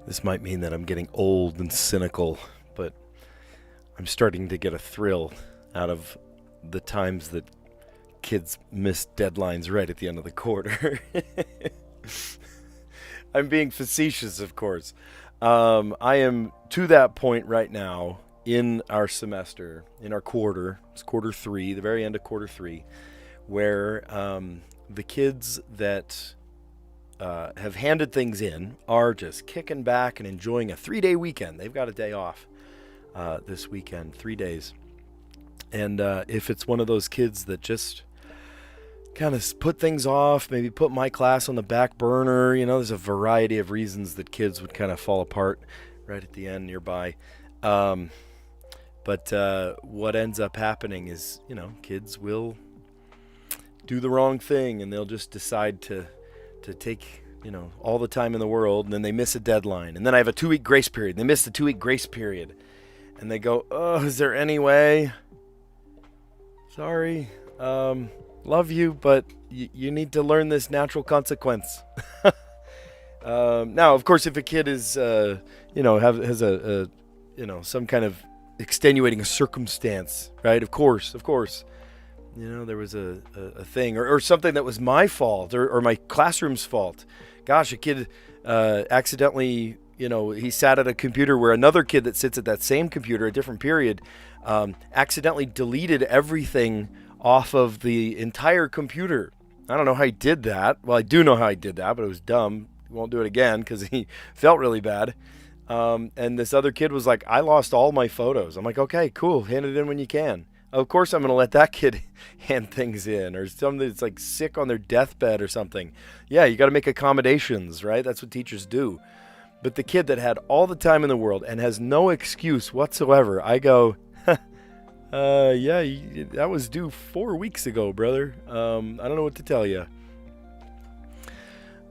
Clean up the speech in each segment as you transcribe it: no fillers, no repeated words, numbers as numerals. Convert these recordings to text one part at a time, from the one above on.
This might mean that I'm getting old and cynical, but I'm starting to get a thrill out of the times that kids miss deadlines right at the end of the quarter. I'm being facetious, of course. I am to that point right now in our semester, in our quarter. It's quarter three, the very end of quarter three, where the kids that have handed things in are just kicking back and enjoying a 3-day weekend. They've got a day off this weekend, 3 days. And if it's one of those kids that just kind of put things off, maybe put my class on the back burner, there's a variety of reasons that kids would kind of fall apart right at the end nearby. But what ends up happening is, kids will do the wrong thing and they'll just decide to take, all the time in the world, and then they miss a deadline. And then I have a 2-week grace period. They miss the 2-week grace period. And they go, oh, is there any way? Sorry. Love you, but you need to learn this natural consequence. Now, of course, if a kid is, has a some kind of extenuating circumstance, right? Of course. There was a thing or something that was my fault or my classroom's fault. Gosh, a kid accidentally, he sat at a computer where another kid that sits at that same computer, a different period, accidentally deleted everything off of the entire computer. I don't know how he did that. Well, I do know how he did that, but it was dumb. Won't do it again because he felt really bad. And this other kid was like, I lost all my photos. I'm like, okay, cool. Hand it in when you can. Of course, I'm going to let that kid hand things in, or somebody that's like sick on their deathbed or something. Yeah, you got to make accommodations, right? That's what teachers do. But the kid that had all the time in the world and has no excuse whatsoever, I go, that was due 4 weeks ago, brother. I don't know what to tell you.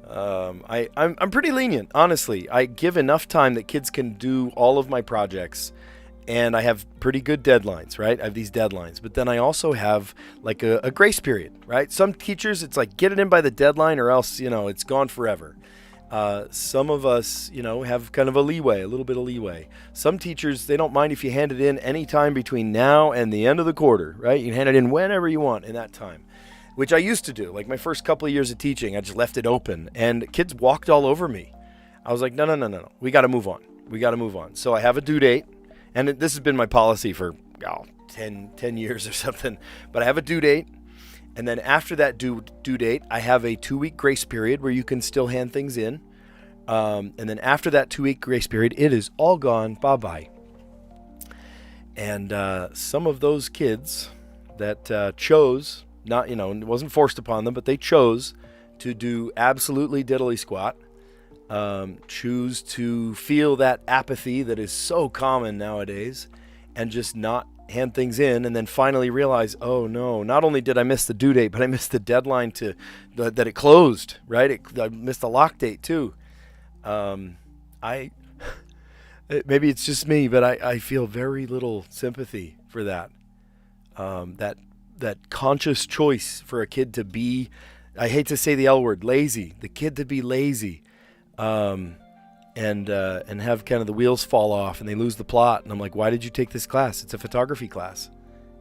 I'm pretty lenient, honestly. I give enough time that kids can do all of my projects. And I have pretty good deadlines, right? I have these deadlines. But then I also have like a grace period, right? Some teachers, it's like get it in by the deadline or else, it's gone forever. Some of us, have kind of a little bit of leeway. Some teachers, they don't mind if you hand it in any time between now and the end of the quarter, right? You can hand it in whenever you want in that time, which I used to do. Like my first couple of years of teaching, I just left it open and kids walked all over me. I was like, no. We got to move on. So I have a due date. And this has been my policy for 10 years or something. But I have a due date. And then after that due date, I have a 2-week grace period where you can still hand things in. And then after that 2-week grace period, it is all gone. Bye-bye. And some of those kids that chose, not, it wasn't forced upon them, but they chose to do absolutely diddly squat. Choose to feel that apathy that is so common nowadays and just not hand things in, and then finally realize, oh no, not only did I miss the due date, but I missed the deadline that it closed, right? I missed the lock date too. Maybe it's just me, but I feel very little sympathy for that. That conscious choice for a kid to be, I hate to say the L word, lazy, the kid to be lazy. And have kind of the wheels fall off and they lose the plot. And I'm like, why did you take this class? It's a photography class.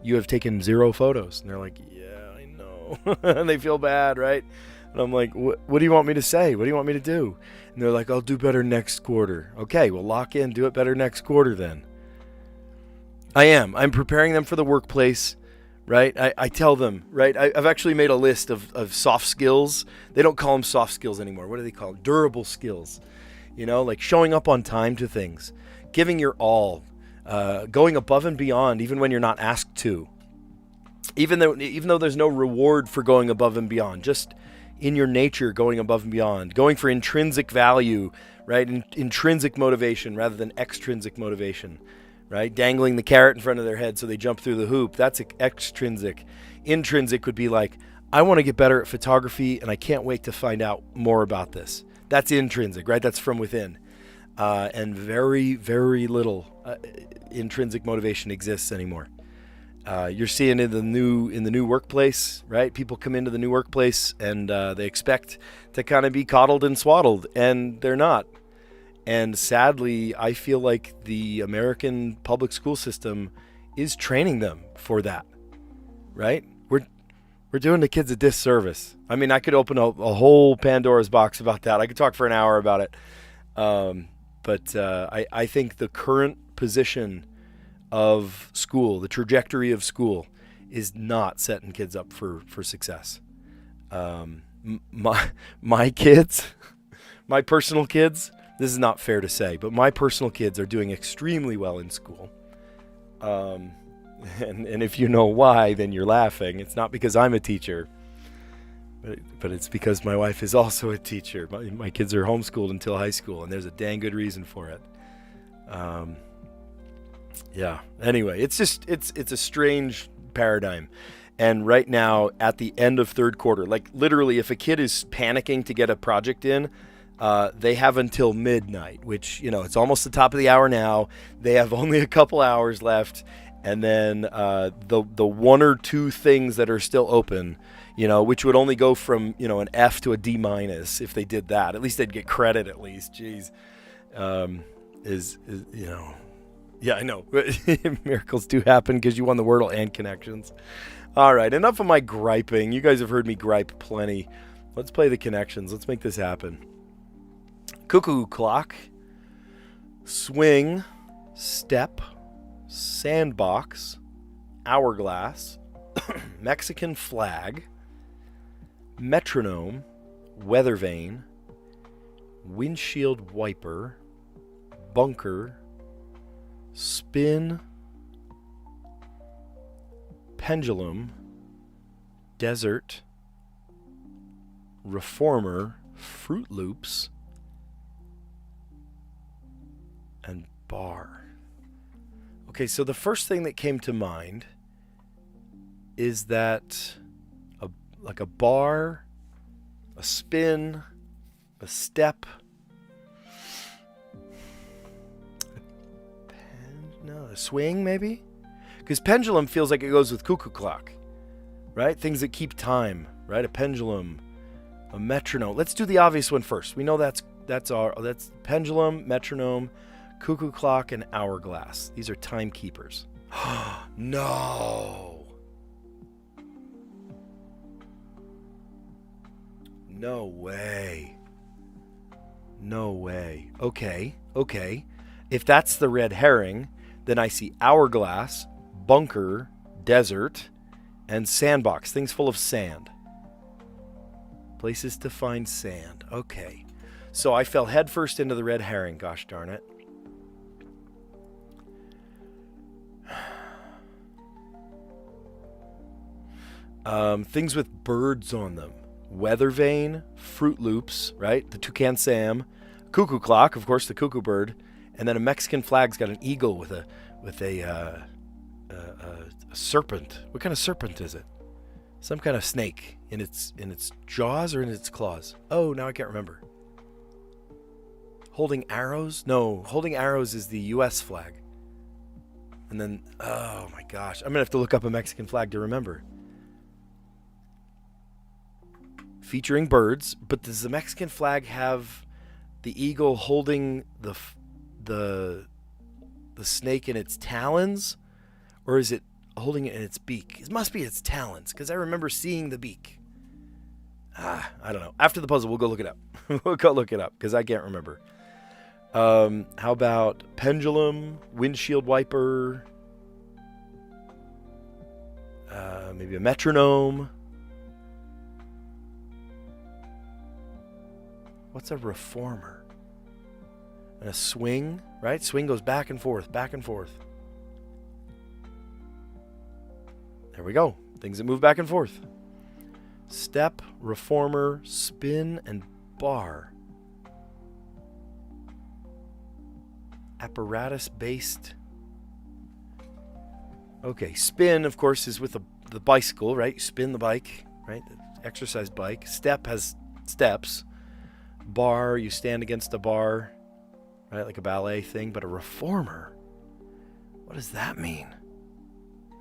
You have taken 0 photos. And they're like, yeah, I know. And they feel bad, right? And I'm like, what do you want me to say? What do you want me to do? And they're like, I'll do better next quarter. Okay, well, lock in, do it better next quarter then. I'm preparing them for the workplace. Right? I tell them, right? I've actually made a list of soft skills. They don't call them soft skills anymore. What do they call them? Durable skills. Like showing up on time to things, giving your all, going above and beyond even when you're not asked to. Even though there's no reward for going above and beyond, just in your nature going above and beyond, going for intrinsic value, right? Intrinsic motivation rather than extrinsic motivation. Right? Dangling the carrot in front of their head so they jump through the hoop. That's extrinsic. Intrinsic would be like, I want to get better at photography and I can't wait to find out more about this. That's intrinsic, right? That's from within. And very, very little intrinsic motivation exists anymore. You're seeing in the new workplace, right? People come into the new workplace and they expect to kind of be coddled and swaddled, and they're not. And sadly, I feel like the American public school system is training them for that, right? We're doing the kids a disservice. I mean, I could open a whole Pandora's box about that. I could talk for an hour about it. But I think the current position of school, the trajectory of school, is not setting kids up for success. My kids, my personal kids, this is not fair to say, but my personal kids are doing extremely well in school. And if you know why, then you're laughing. It's not because I'm a teacher, but it's because my wife is also a teacher. My kids are homeschooled until high school, and there's a dang good reason for it. Yeah. Anyway, it's a strange paradigm. And right now, at the end of third quarter, like literally, if a kid is panicking to get a project in, they have until midnight, which, it's almost the top of the hour now. They have only a couple hours left. And then the one or two things that are still open, which would only go from, an F to a D minus if they did that. At least they'd get credit at least. Jeez. Yeah, I know. Miracles do happen because you won the Wordle and connections. All right, enough of my griping. You guys have heard me gripe plenty. Let's play the connections. Let's make this happen. Cuckoo clock, swing, step, sandbox, hourglass, Mexican flag, metronome, weather vane, windshield wiper, bunker, spin, pendulum, desert, reformer, Fruit Loops, and bar. Okay, so the first thing that came to mind is that a bar, a spin, a step, a swing maybe? Because pendulum feels like it goes with cuckoo clock, right? Things that keep time, right? A pendulum, a metronome. Let's do the obvious one first. We know that's pendulum, metronome, cuckoo clock, and hourglass. These are timekeepers. No. No way. No way. Okay. If that's the red herring, then I see hourglass, bunker, desert, and sandbox. Things full of sand. Places to find sand. Okay. So I fell headfirst into the red herring. Gosh darn it. Things with birds on them. Weather vane, Fruit Loops, right? The toucan Sam, cuckoo clock, of course, the cuckoo bird, and then a Mexican flag's got an eagle with a serpent. What kind of serpent is it? Some kind of snake in its jaws or in its claws. Oh, now I can't remember. Holding arrows? No, holding arrows is the U.S. flag. And then, oh my gosh, I'm gonna have to look up a Mexican flag to remember. Featuring birds, but does the Mexican flag have the eagle holding the snake in its talons, or is it holding it in its beak? It must be its talons, because I remember seeing the beak. I don't know. After the puzzle, we'll go look it up. We'll go look it up, because I can't remember. How about pendulum, windshield wiper, maybe a metronome? What's a reformer? And a swing, right? Swing goes back and forth, back and forth. There we go. Things that move back and forth. Step, reformer, spin, and bar. Apparatus-based. Okay, spin, of course, is with the bicycle, right? You spin the bike, right? The exercise bike. Step has steps. Bar, you stand against a bar, right? Like a ballet thing. But a reformer, what does that mean?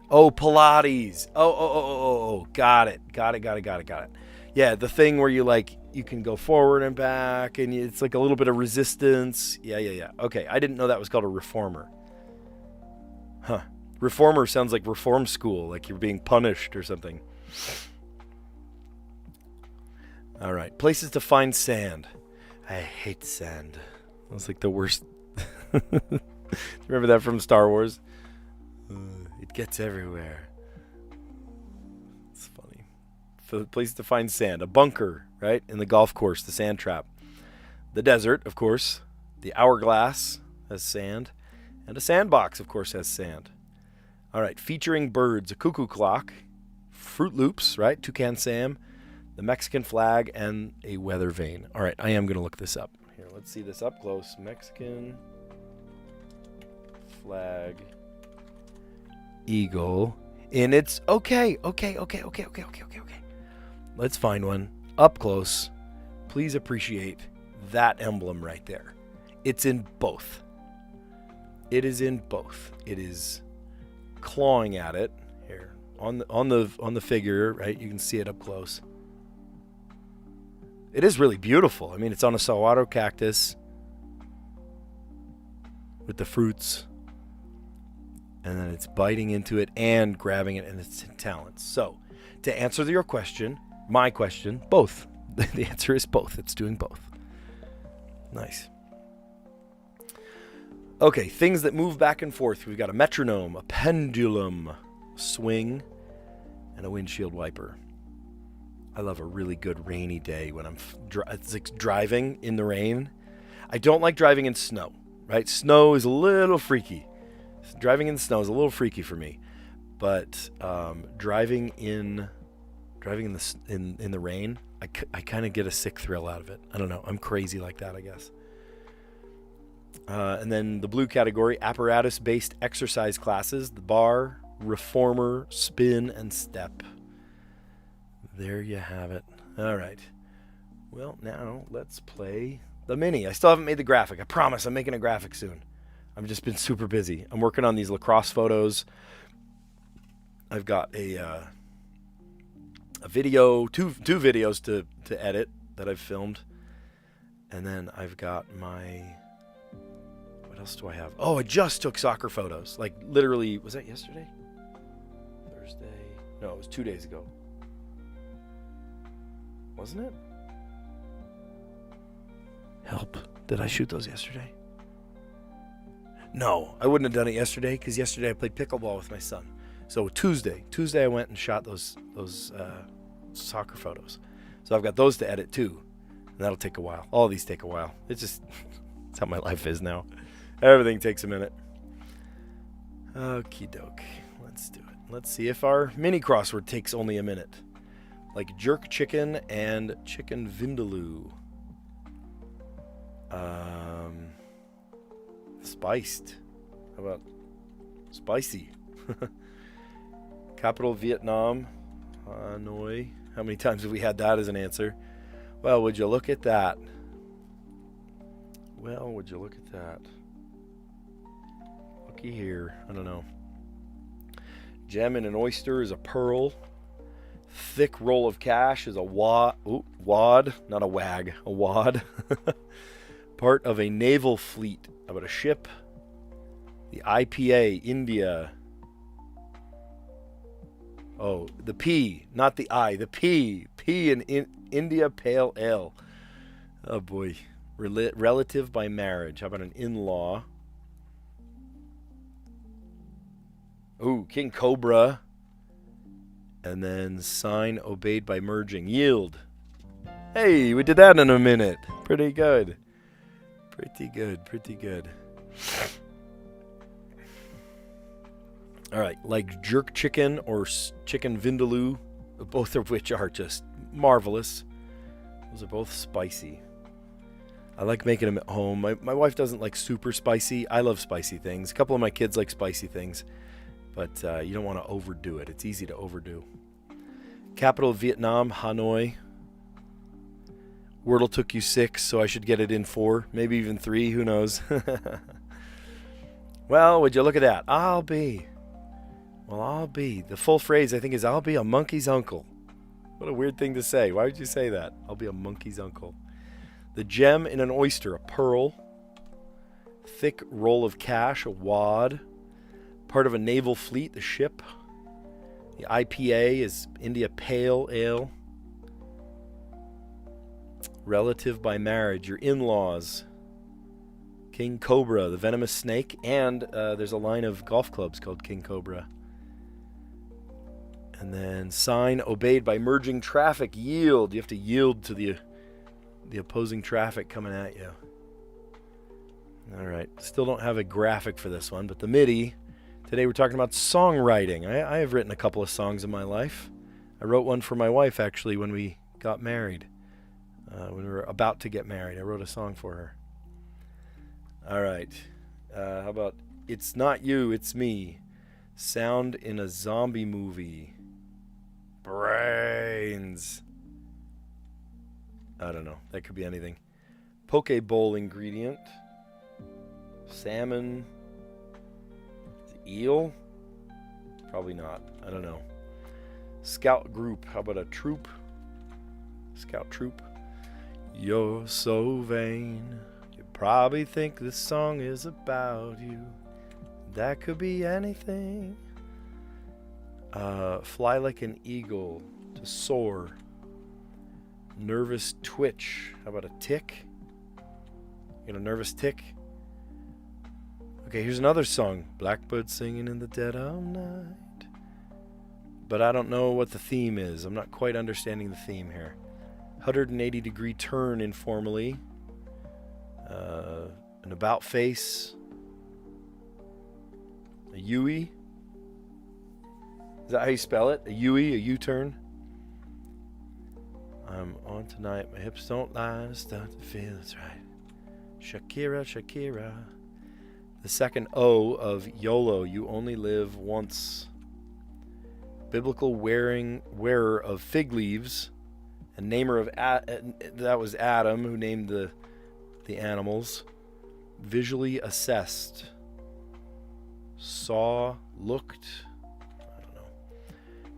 Oh, Pilates. Oh, got it. Yeah, the thing where you you can go forward and back, and it's like a little bit of resistance. Yeah. Okay, I didn't know that was called a reformer. Huh. Reformer sounds like reform school, like you're being punished or something. All right, places to find sand. I hate sand. That's like the worst. Remember that from Star Wars? It gets everywhere. It's funny. For the place to find sand. A bunker, right? In the golf course, the sand trap. The desert, of course. The hourglass has sand. And a sandbox, of course, has sand. All right, featuring birds. A cuckoo clock. Fruit Loops, right? Toucan Sam. The Mexican flag. And a weather vane. All right, I am going to look this up. Here, let's see this up close. Mexican flag. Eagle. And it's okay. Let's find one up close. Please appreciate that emblem right there. It's in both. It is in both. It is clawing at it here on the figure, right? You can see it up close. It is really beautiful. I mean, it's on a saguaro cactus with the fruits. And then it's biting into it and grabbing it, and it's talons. So, to answer your question, my question, both. The answer is both. It's doing both. Nice. Okay, things that move back and forth. We've got a metronome, a pendulum, swing, and a windshield wiper. I love a really good rainy day when it's like driving in the rain. I don't like driving in snow, right? Snow is a little freaky. Driving in the snow is a little freaky for me, but driving in the rain, I kind of get a sick thrill out of it. I don't know. I'm crazy like that, I guess. And then the blue category, apparatus-based exercise classes, the bar, reformer, spin, and step. There you have it. All right. Well, now let's play the mini. I still haven't made the graphic. I promise I'm making a graphic soon. I've just been super busy. I'm working on these lacrosse photos. I've got a video, two videos to edit that I've filmed. And then I've got what else do I have? Oh, I just took soccer photos. Like literally, was that yesterday? Thursday? No, it was 2 days ago. Wasn't it? Help. Did I shoot those yesterday? No, I wouldn't have done it yesterday because yesterday I played pickleball with my son. So Tuesday I went and shot those soccer photos. So I've got those to edit too, and that'll take a while. All of these take a while. It's just it's how my life is now. Everything takes a minute. Okie doke. Let's do it. Let's see if our mini crossword takes only a minute. Like jerk chicken and chicken vindaloo. Spiced. How about spicy? Capital Vietnam. Hanoi. How many times have we had that as an answer? Well, would you look at that? Looky here. I don't know. Gem in an oyster is a pearl. Thick roll of cash is a wad. Ooh, wad, not a wag. A wad. Part of a naval fleet. How about a ship? The IPA, India. Oh, the P, not the I. The P. P in India Pale Ale. Oh, boy. Relative by marriage. How about an in-law? Ooh, King Cobra. And then sign obeyed by merging. Yield. Hey, we did that in a minute. Pretty good. Pretty good. All right, like jerk chicken or chicken vindaloo, both of which are just marvelous. Those are both spicy. I like making them at home. My wife doesn't like super spicy. I love spicy things. A couple of my kids like spicy things, but you don't want to overdo it. It's easy to overdo. Capital of Vietnam, Hanoi. Wordle took you 6, so I should get it in 4, maybe even 3, who knows. Well, would you look at that? I'll be. The full phrase, I think, is I'll be a monkey's uncle. What a weird thing to say. Why would you say that? I'll be a monkey's uncle. The gem in an oyster, a pearl. Thick roll of cash, a wad. Part of a naval fleet, the ship. The IPA is India Pale Ale. Relative by marriage, your in-laws. King Cobra, the venomous snake. And there's a line of golf clubs called King Cobra. And then sign obeyed by merging traffic. Yield. You have to yield to the opposing traffic coming at you. All right. Still don't have a graphic for this one, but the Midi. Today we're talking about songwriting. I have written a couple of songs in my life. I wrote one for my wife, actually, when we got married. When we were about to get married, I wrote a song for her. All right. How about It's Not You, It's Me. Sound in a zombie movie. Brains. I don't know. That could be anything. Poke bowl ingredient. Salmon. Eel? Probably not. I don't know. Scout group. How about a troop? Scout troop. You're so vain. You probably think this song is about you. That could be anything. Fly like an eagle. To soar. Nervous twitch. How about a tick? You got a nervous tick? Okay, here's another song. Blackbird singing in the dead of night. But I don't know what the theme is. I'm not quite understanding the theme here. 180-degree turn informally. An about face. A U-E. Is that how you spell it? A U-E, a U-turn? I'm on tonight. My hips don't lie. I start to feel it's right. Shakira, Shakira. The second O of YOLO, you only live once. Biblical wearer of fig leaves, and namer of that was Adam who named the animals. Visually assessed. Saw, looked. I don't know.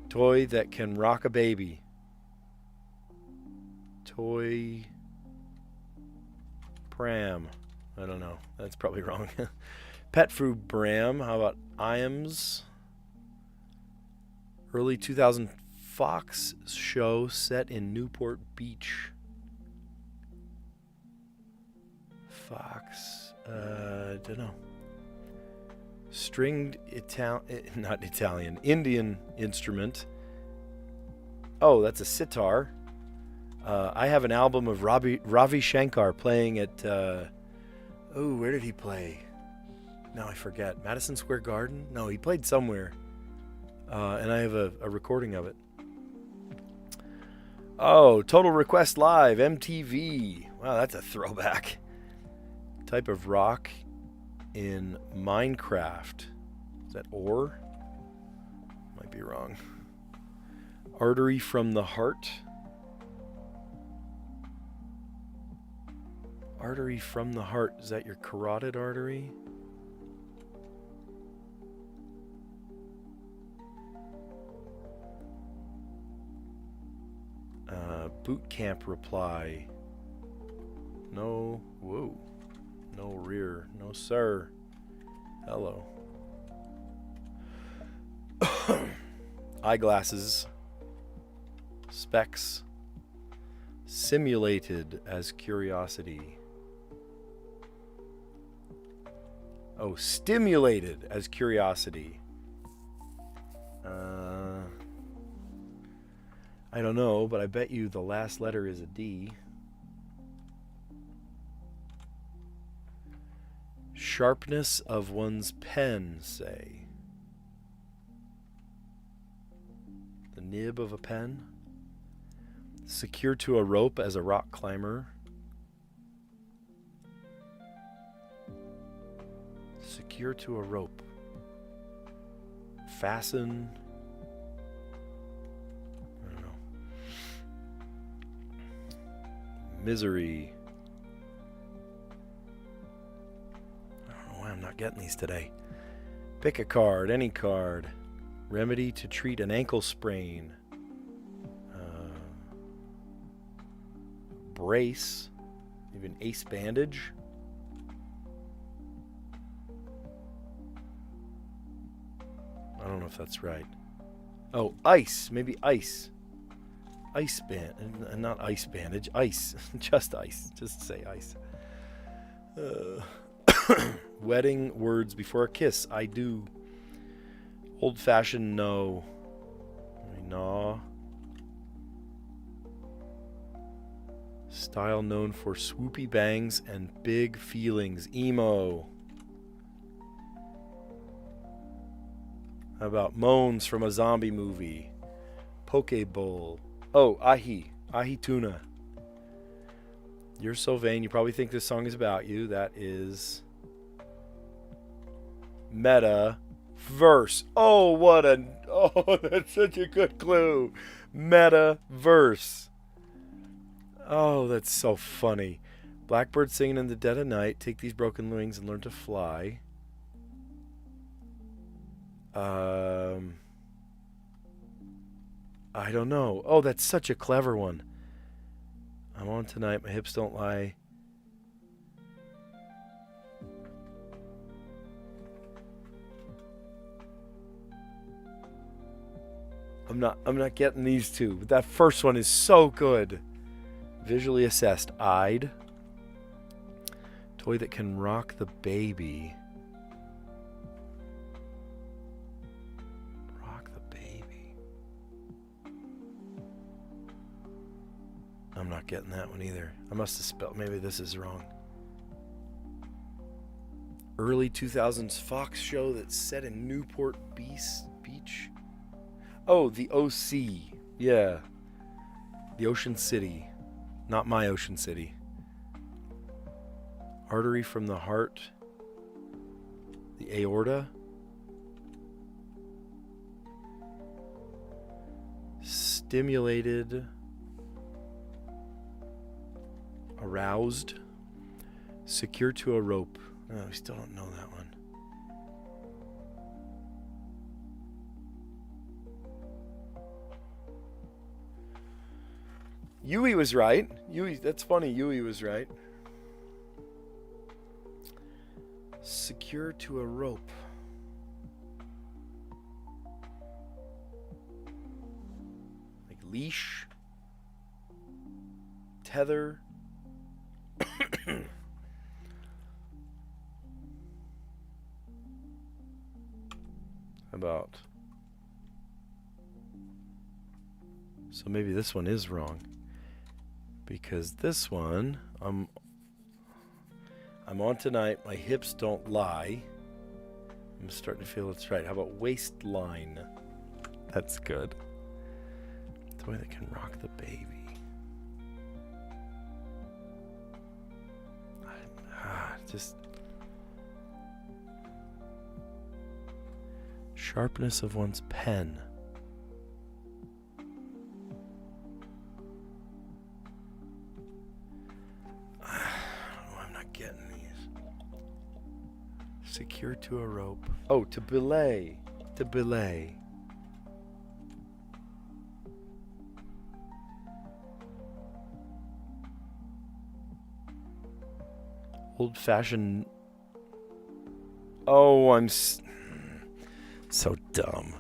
Toy that can rock a baby. Toy pram. I don't know. That's probably wrong. Pet food bram. How about Iams? Early 2000 Fox show set in Newport Beach. Fox. Don't know. Stringed Indian instrument. Oh, that's a sitar. I have an album of Ravi Shankar playing at. Where did he play? Now I forget. Madison Square Garden? No, he played somewhere. And I have a recording of it. Oh, Total Request Live, MTV. Wow, that's a throwback. Type of rock in Minecraft. Is that ore? Might be wrong. Artery from the heart. Artery from the heart. Is that your carotid artery? Boot camp reply. No. Whoa. No rear. No sir. Hello. Eyeglasses. Specs. Simulated as curiosity. Oh, stimulated as curiosity. I don't know, but I bet you the last letter is a D. Sharpness of one's pen, say. The nib of a pen. Secure to a rope as a rock climber. Secure to a rope. Fasten. I don't know. Misery. I don't know why I'm not getting these today. Pick a card, any card. Remedy to treat an ankle sprain. brace. Maybe an ace bandage. I don't know if that's right. Oh, ice. Maybe ice. Ice band. Not ice bandage. Ice. Just ice. Just say ice. Wedding words before a kiss. I do. Old fashioned no. Nah. Style known for swoopy bangs and big feelings. Emo. How about moans from a zombie movie? Poke bowl. Oh, ahi. Ahi tuna. You're so vain. You probably think this song is about you. That is meta verse. Oh, that's such a good clue. Meta verse. Oh, that's so funny. Blackbird singing in the dead of night. Take these broken wings and learn to fly. I don't know. Oh, that's such a clever one. I'm on tonight. My hips don't lie. I'm not getting these two, but that first one is so good. Visually assessed. Eyed. Toy that can rock the baby. Rock the baby. I'm not getting that one either. I must have spelled, maybe this is wrong. Early 2000s Fox show that's set in Newport Beach. Oh, the OC. Yeah. The Ocean City. Not my Ocean City. Artery from the heart. The aorta. Stimulated. Aroused. Secure to a rope. Oh, we still don't know that one. Yui was right. That's funny. Yui was right. Secure to a rope. Like leash. Tether. About. So maybe this one is wrong. Because this one, I'm on tonight. My hips don't lie. I'm starting to feel it's right. How about waistline? That's good. The way that can rock the baby. Just sharpness of one's pen. Secure to a rope. Oh, to belay. To belay. Old fashioned. Oh, I'm so dumb.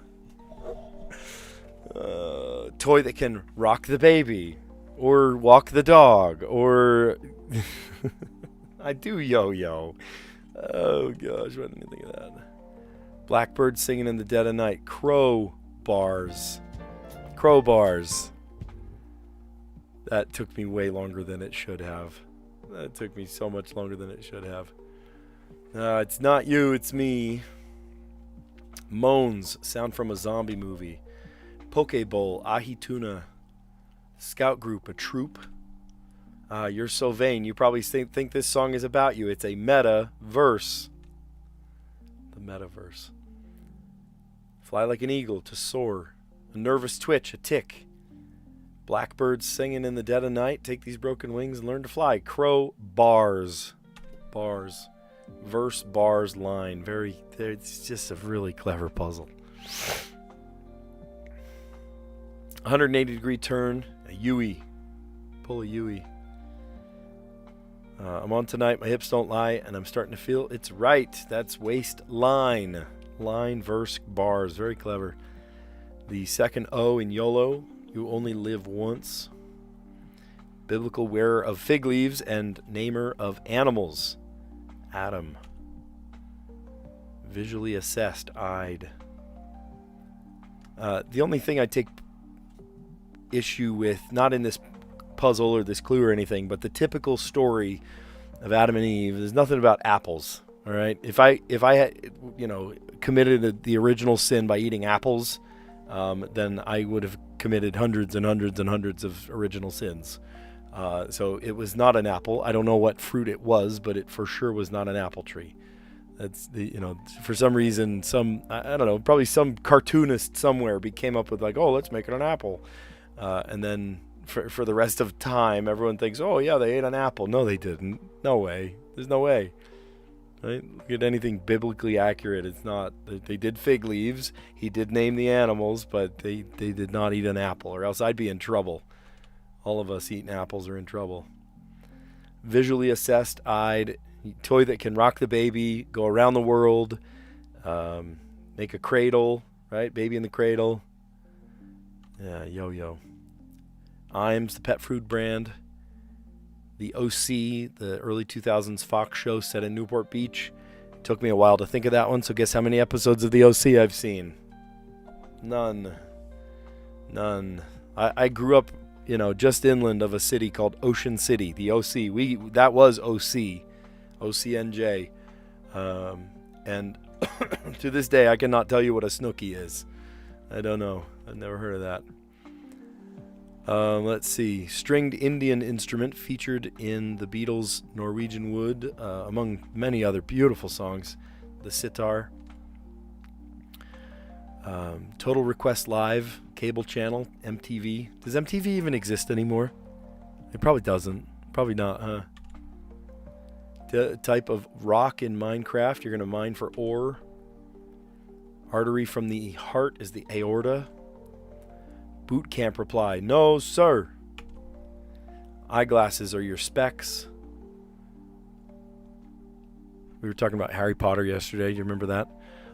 Toy that can rock the baby. Or walk the dog. Or. I do yo-yo. Oh gosh, why didn't I think of that? Blackbird singing in the dead of night. Crowbars. Crowbars. That took me way longer than it should have. That took me so much longer than it should have. It's not you, it's me. Moans. Sound from a zombie movie. Poke bowl. Ahi tuna. Scout group. A troop. You're so vain. You probably think this song is about you. It's a meta verse. The metaverse. Fly like an eagle. To soar. A nervous twitch. A tick. Blackbirds singing in the dead of night. Take these broken wings and learn to fly. Crow bars. Bars. Verse bars line. It's just a really clever puzzle. 180 degree turn. A Yui. Pull a Yui. I'm on tonight, my hips don't lie, and I'm starting to feel it's right. That's waistline. Line, verse, bars. Very clever. The second O in YOLO, you only live once. Biblical wearer of fig leaves and namer of animals. Adam. Visually assessed, eyed. The only thing I take issue with, not in this puzzle or this clue or anything, but the typical story of Adam and Eve, there's nothing about apples. All right. If I had, committed the original sin by eating apples, then I would have committed hundreds and hundreds and hundreds of original sins. So it was not an apple. I don't know what fruit it was, but it for sure was not an apple tree. That's for some reason, I don't know, probably some cartoonist somewhere came up with like, oh, let's make it an apple. And then for the rest of time, everyone thinks, oh yeah, they ate an apple. No, they didn't. No way. There's no way. Right? Look at anything biblically accurate. It's not. They did fig leaves. He did name the animals, but they did not eat an apple, or else I'd be in trouble. All of us eating apples are in trouble. Visually assessed, eyed, toy that can rock the baby, go around the world, make a cradle, right? Baby in the cradle. Yeah, yo-yo. Iams, the pet food brand. The OC, the early 2000s Fox show set in Newport Beach. It took me a while to think of that one, so guess how many episodes of the OC I've seen? None. I grew up, just inland of a city called Ocean City, the OC. That was OC, OCNJ. And to this day, I cannot tell you what a snooki is. I don't know. I've never heard of that. Let's see. Stringed Indian instrument featured in the Beatles' Norwegian Wood, among many other beautiful songs. The sitar. Total Request Live, cable channel, MTV. Does MTV even exist anymore? It probably doesn't. Probably not, huh? The type of rock in Minecraft. You're going to mine for ore. Artery from the heart is the aorta. Boot camp reply, no, sir. Eyeglasses are your specs. We were talking about Harry Potter yesterday. You remember that?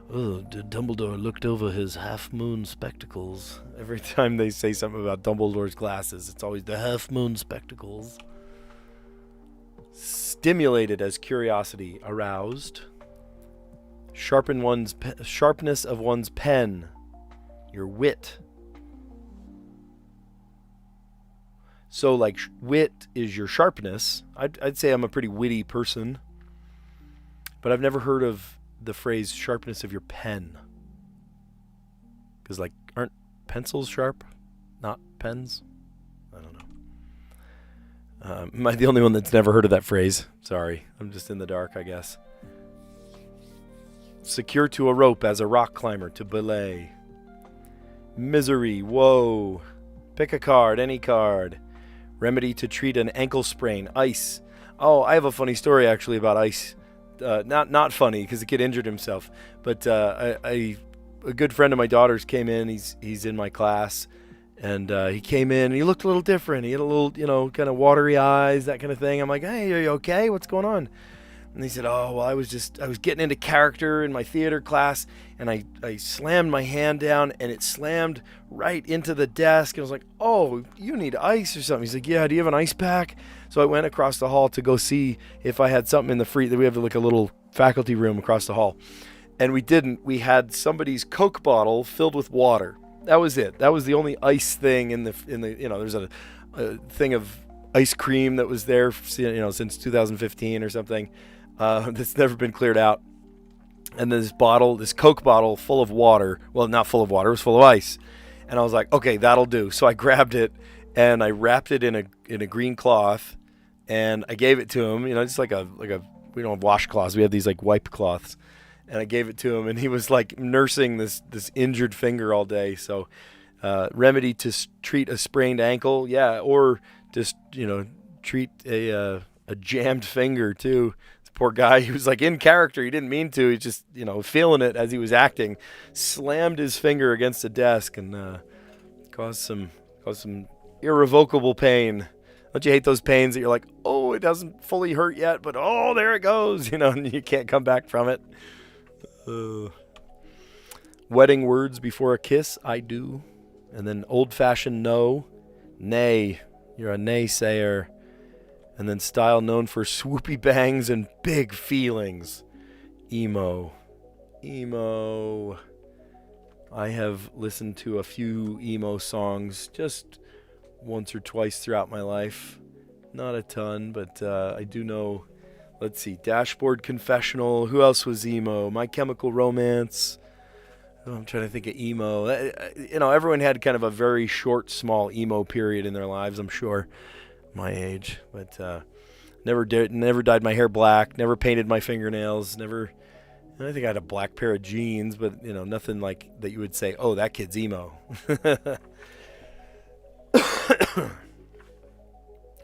Oh, Dumbledore looked over his half-moon spectacles. Every time they say something about Dumbledore's glasses, it's always the half-moon spectacles. Stimulated as curiosity, aroused. Sharpness of one's pen, your wit. So, like, wit is your sharpness. I'd say I'm a pretty witty person, but I've never heard of the phrase sharpness of your pen. Because, like, aren't pencils sharp, not pens? I don't know. Am I the only one that's never heard of that phrase? Sorry, I'm just in the dark, I guess. Secure to a rope as a rock climber to belay. Misery, woe. Pick a card, any card. Remedy to treat an ankle sprain, ice. Oh, I have a funny story actually about ice. Not funny because the kid injured himself, but a good friend of my daughter's came in. He's in my class, and he came in and he looked a little different. He had a little, kind of watery eyes, that kind of thing. I'm like, hey, are you okay? What's going on? And he said, oh, well, I was getting into character in my theater class, and I slammed my hand down, and it slammed right into the desk. And I was like, oh, you need ice or something. He's like, yeah, do you have an ice pack? So I went across the hall to go see if I had something in the freezer. We have like a little faculty room across the hall. And we didn't. We had somebody's Coke bottle filled with water. That was it. That was the only ice thing in the there's a thing of ice cream that was there, since 2015 or something. That's never been cleared out. And this Coke bottle full of water. Well, not full of water. It was full of ice. And I was like, okay, that'll do. So I grabbed it and I wrapped it in a green cloth, and I gave it to him. Just like a we don't have washcloths. We have these like wipe cloths. And I gave it to him, and he was like nursing this injured finger all day. So, remedy to treat a sprained ankle, yeah, or just treat a jammed finger too. Poor guy, he was like in character. He didn't mean to. He just, feeling it as he was acting, slammed his finger against the desk and caused some irrevocable pain. Don't you hate those pains that you're like, oh, it doesn't fully hurt yet, but oh, there it goes, and you can't come back from it. Wedding words before a kiss, I do. And then old-fashioned no, nay, you're a naysayer. And then style known for swoopy bangs and big feelings, emo. I have listened to a few emo songs just once or twice throughout my life. Not a ton, but I do know, let's see, Dashboard Confessional. Who else was emo? My Chemical Romance. Oh, I'm trying to think of emo. Everyone had kind of a very short, small emo period in their lives, I'm sure, my age. But never dyed my hair black, never painted my fingernails, never... I think I had a black pair of jeans, but, nothing like that you would say, oh, that kid's emo.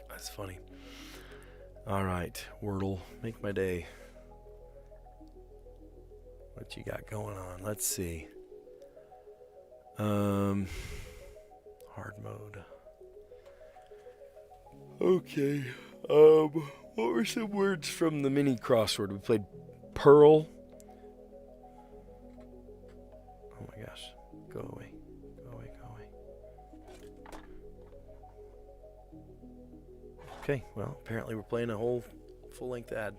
That's funny. All right, Wordle, make my day. What you got going on? Let's see. Hard mode. Okay. What were some words from the mini crossword? We played Pearl. Oh my gosh. Go away. Okay, well, apparently we're playing a whole full-length ad.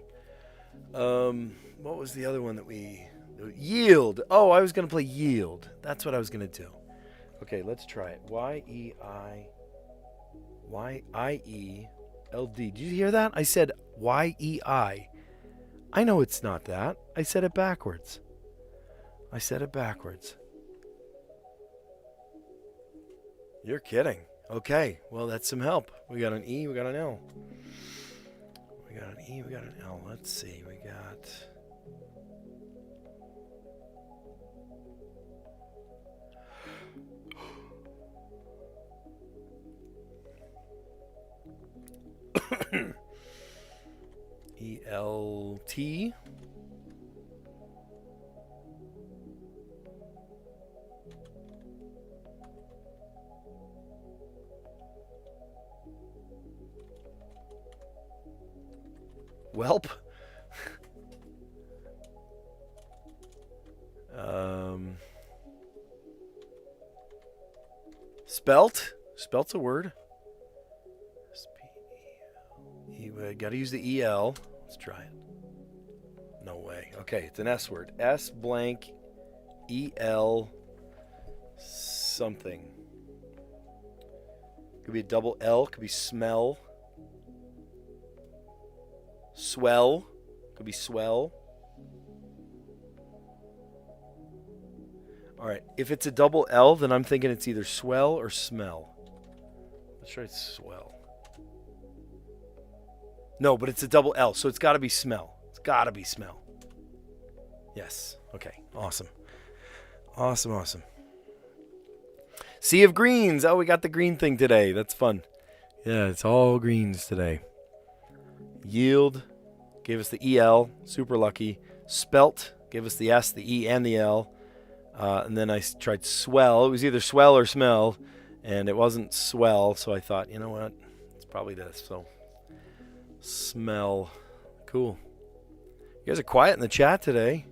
What was the other one that we... Yield. Oh, I was going to play Yield. That's what I was going to do. Okay, let's try it. Y-E-I-Y-I-E-L-D. Did you hear that? I said Y-E-I. I know it's not that. I said it backwards. You're kidding. Okay, well, that's some help. We got an E, we got an L. We got an E, we got an L. Let's see, we got... E-L-T. Welp. Spelt. Spelt's a word. S-P-E-L. Got to use the E-L. Let's try it. No way. Okay, it's an S word. S blank E-L something. Could be a double L. Could be smell. Swell. Could be swell. All right. If it's a double L, then I'm thinking it's either swell or smell. Let's try swell. No, but it's a double L, so it's got to be smell. It's got to be smell. Yes. Okay. Awesome. Awesome. Sea of greens. Oh, we got the green thing today. That's fun. Yeah, it's all greens today. Yield gave us the EL, super lucky. Spelt gave us the S, the E, and the L. And then I tried swell. It was either swell or smell, and it wasn't swell, so I thought, you know what? It's probably this. So, smell. Cool. You guys are quiet in the chat today.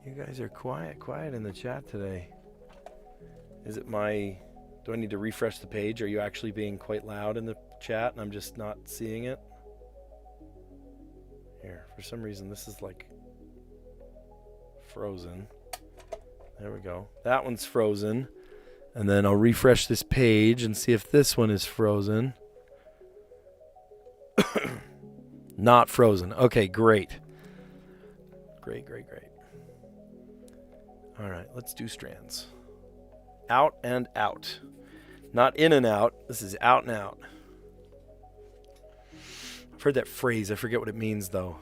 You guys are quiet in the chat today. Is it my... Do I need to refresh the page? Are you actually being quite loud in the chat and I'm just not seeing it? Here, for some reason this is like frozen. There we go. That one's frozen. And then I'll refresh this page and see if this one is frozen. Not frozen. Okay, great. Great. All right, let's do strands. Out and out. Not in and out. This is out and out. I've heard that phrase. I forget what it means, though.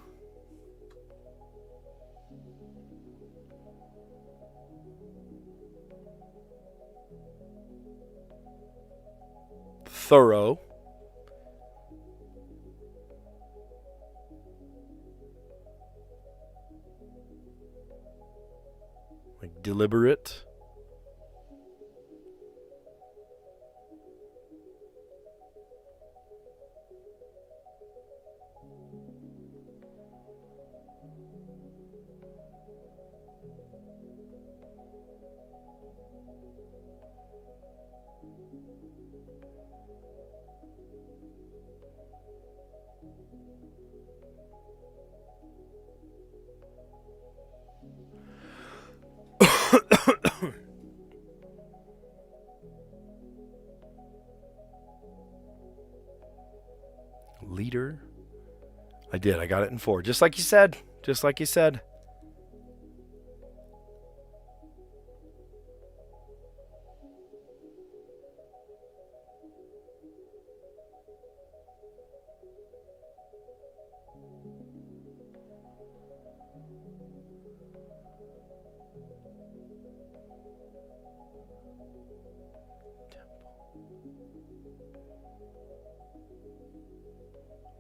Thorough. Like deliberate. Leader. I did. I got it in 4. Just like you said. Just like you said.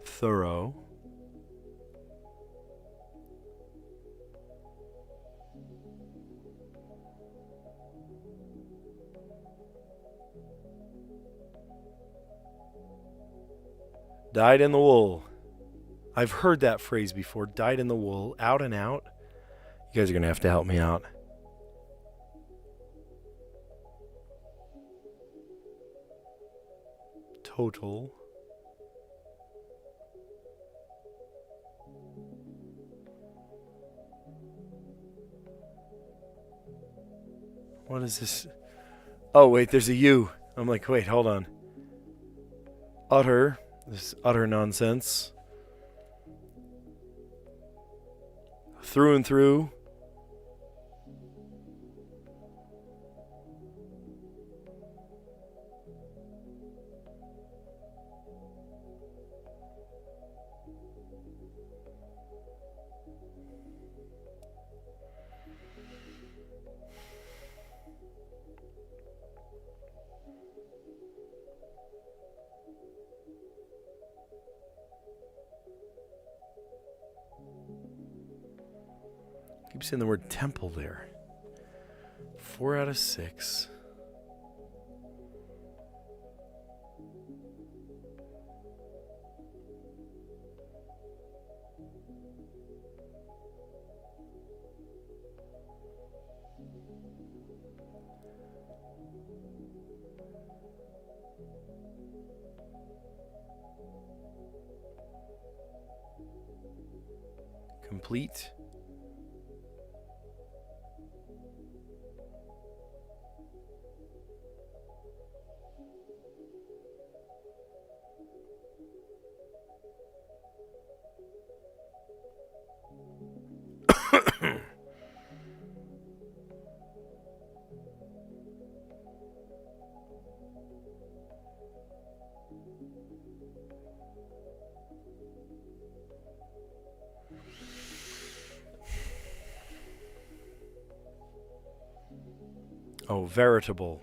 Thorough. Dyed in the wool. I've heard that phrase before. Dyed in the wool. Out and out. You guys are going to have to help me out. Total. What is this? Oh, wait, there's a U. I'm like, wait, hold on. Utter. This utter nonsense. Through and through. Keep saying the word temple there. 4 out of 6. Complete. Oh, veritable.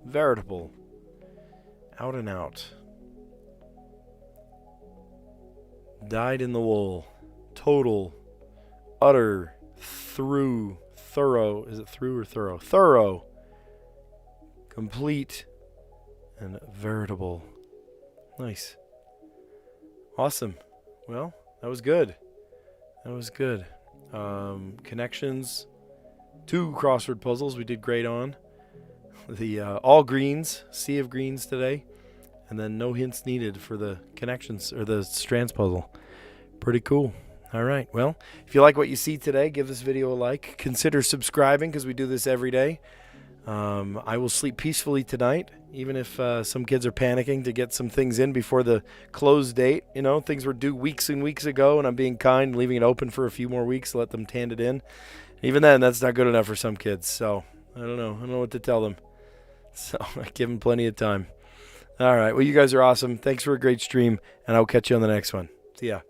Veritable. Out and out. Dyed in the wool. Total. Utter. Through. Thorough. Is it through or thorough? Thorough. Complete. And veritable. Nice. Awesome. Well, that was good. That was good. Connections. 2 crossword puzzles we did great on. The all greens, sea of greens today, and then no hints needed for the connections or the strands puzzle. Pretty cool. All right. Well, if you like what you see today, give this video a like. Consider subscribing because we do this every day. I will sleep peacefully tonight, even if some kids are panicking to get some things in before the close date. You know, things were due weeks and weeks ago, and I'm being kind, leaving it open for a few more weeks to let them hand it in. Even then, that's not good enough for some kids. So I don't know. I don't know what to tell them. So I give them plenty of time. All right. Well, you guys are awesome. Thanks for a great stream, and I'll catch you on the next one. See ya.